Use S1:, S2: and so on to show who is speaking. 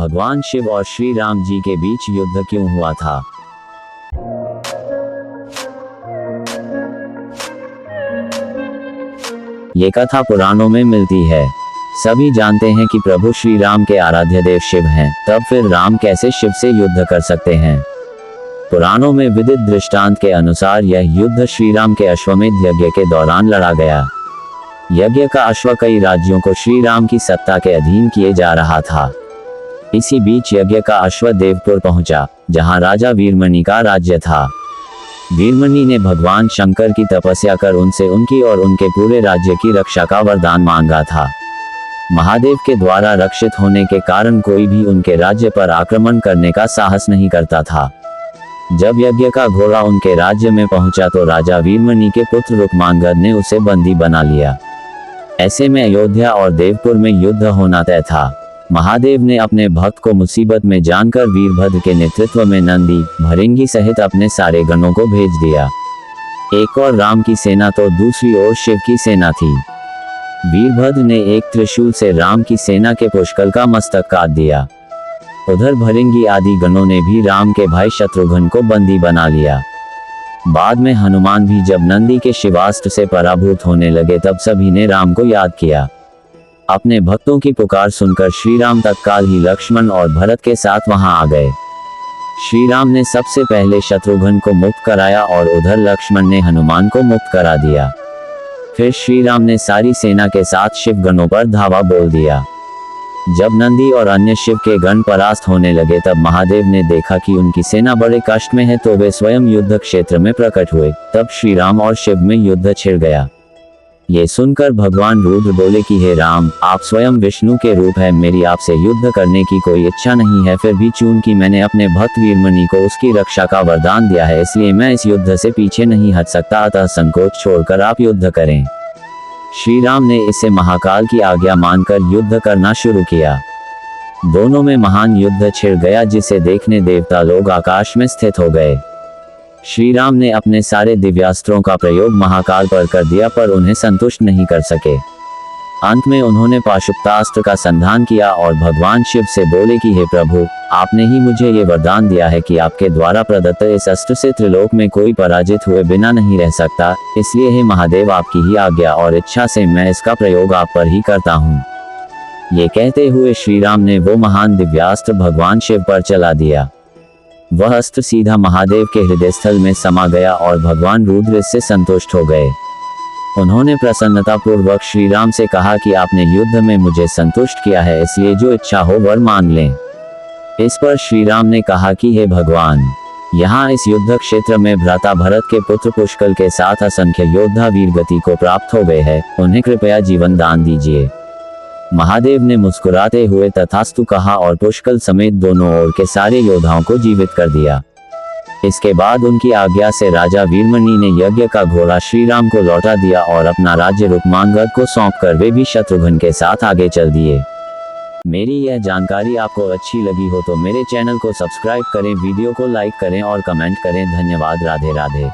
S1: भगवान शिव और श्री राम जी के बीच युद्ध क्यों हुआ था? ये कथा पुराणों में मिलती है। सभी जानते हैं कि प्रभु श्री राम के आराध्य देव शिव हैं, तब फिर राम कैसे शिव से युद्ध कर सकते हैं? पुराणों में विदित दृष्टांत के अनुसार यह युद्ध श्री राम के अश्वमेध यज्ञ के दौरान लड़ा गया। यज्ञ का अश्व कई राज्यों को श्री राम की सत्ता के अधीन किए जा रहा था। इसी बीच यज्ञ का अश्व देवपुर पहुंचा, जहां राजा वीरमणि का राज्य था। वीरमणि ने भगवान शंकर की तपस्या कर उनसे उनकी और उनके पूरे राज्य की रक्षा का वरदान मांगा था। महादेव के द्वारा रक्षित होने के कारण कोई भी उनके राज्य पर आक्रमण करने का साहस नहीं करता था। जब यज्ञ का घोड़ा उनके राज्य में पहुंचा तो राजा वीरमणि के पुत्र रुक्मांगद ने उसे बंदी बना लिया। ऐसे में अयोध्या और देवपुर में युद्ध होना तय था। महादेव ने अपने भक्त को मुसीबत में जानकर वीरभद्र के नेतृत्व में नंदी, भृंगी सहित अपने सारे गणों को भेज दिया। एक और राम की सेना तो दूसरी ओर शिव की सेना थी। वीरभद्र ने एक त्रिशूल से राम की सेना के पुष्कल का मस्तक काट दिया। उधर भृंगी आदि गणों ने भी राम के भाई शत्रुघ्न को बंदी बना लिया। बाद में हनुमान भी जब नंदी के शिवास्त्र से पराभूत होने लगे तब सभी ने राम को याद किया। अपने भक्तों की पुकार सुनकर श्री राम तत्काल ही लक्ष्मण और भरत के साथ वहां आ गए। श्री राम ने सबसे पहले शत्रुघ्न को मुक्त कराया और उधर लक्ष्मण ने हनुमान को मुक्त करा दिया। फिर श्री राम ने सारी सेना के साथ शिव गणों पर धावा बोल दिया। जब नंदी और अन्य शिव के गण परास्त होने लगे तब महादेव ने देखा कि उनकी सेना बड़े कष्ट में है तो वे स्वयं युद्ध क्षेत्र में प्रकट हुए। तब श्री राम और शिव में युद्ध छिड़ गया। ये सुनकर भगवान रुद्र बोले कि हे राम, आप स्वयं विष्णु के रूप है, मेरी आपसे युद्ध करने की कोई इच्छा नहीं है। फिर भी चूंकि मैंने अपने भक्त वीरमणि को उसकी रक्षा का वरदान दिया है, इसलिए मैं इस युद्ध से पीछे नहीं हट सकता, अतः संकोच छोड़कर आप युद्ध करें। श्री राम ने इसे महाकाल की आज्ञा मानकर युद्ध करना शुरू किया। दोनों में महान युद्ध छिड़ गया, जिसे देखने देवता लोग आकाश में स्थित हो गए। श्री राम ने अपने सारे दिव्यास्त्रों का प्रयोग महाकाल पर कर दिया, पर उन्हें संतुष्ट नहीं कर सके। अंत में उन्होंने पाशुपतास्त्र का संधान किया और भगवान शिव से बोले कि हे प्रभु, आपने ही मुझे ये वरदान दिया है कि आपके द्वारा प्रदत्त इस अस्त्र से त्रिलोक में कोई पराजित हुए बिना नहीं रह सकता, इसलिए हे महादेव, आपकी ही आज्ञा और इच्छा से मैं इसका प्रयोग आप पर ही करता हूँ। ये कहते हुए श्री राम ने वो महान दिव्यास्त्र भगवान शिव पर चला दिया। वह अस्त्र सीधा महादेव के हृदय स्थल में समा गया और भगवान रुद्र इससे संतुष्ट हो गए। उन्होंने प्रसन्नता पूर्वक श्री राम से कहा कि आपने युद्ध में मुझे संतुष्ट किया है, इसलिए जो इच्छा हो वर मांग लें। इस पर श्री राम ने कहा कि हे भगवान, यहाँ इस युद्ध क्षेत्र में भ्राता भरत के पुत्र पुष्कल के साथ असंख्य योद्धा वीरगति को प्राप्त हो गए हैं, उन्हें कृपया जीवन दान दीजिए। महादेव ने मुस्कुराते हुए तथास्तु कहा और पुष्कल समेत दोनों ओर के सारे योद्धाओं को जीवित कर दिया। इसके बाद उनकी आज्ञा से राजा वीरमणि ने यज्ञ का घोड़ा श्री राम को लौटा दिया और अपना राज्य रुक्मांगद को सौंपकर वे भी शत्रुघ्न के साथ आगे चल दिए। मेरी यह जानकारी आपको अच्छी लगी हो तो मेरे चैनल को सब्सक्राइब करें, वीडियो को लाइक करें और कमेंट करें। धन्यवाद। राधे राधे।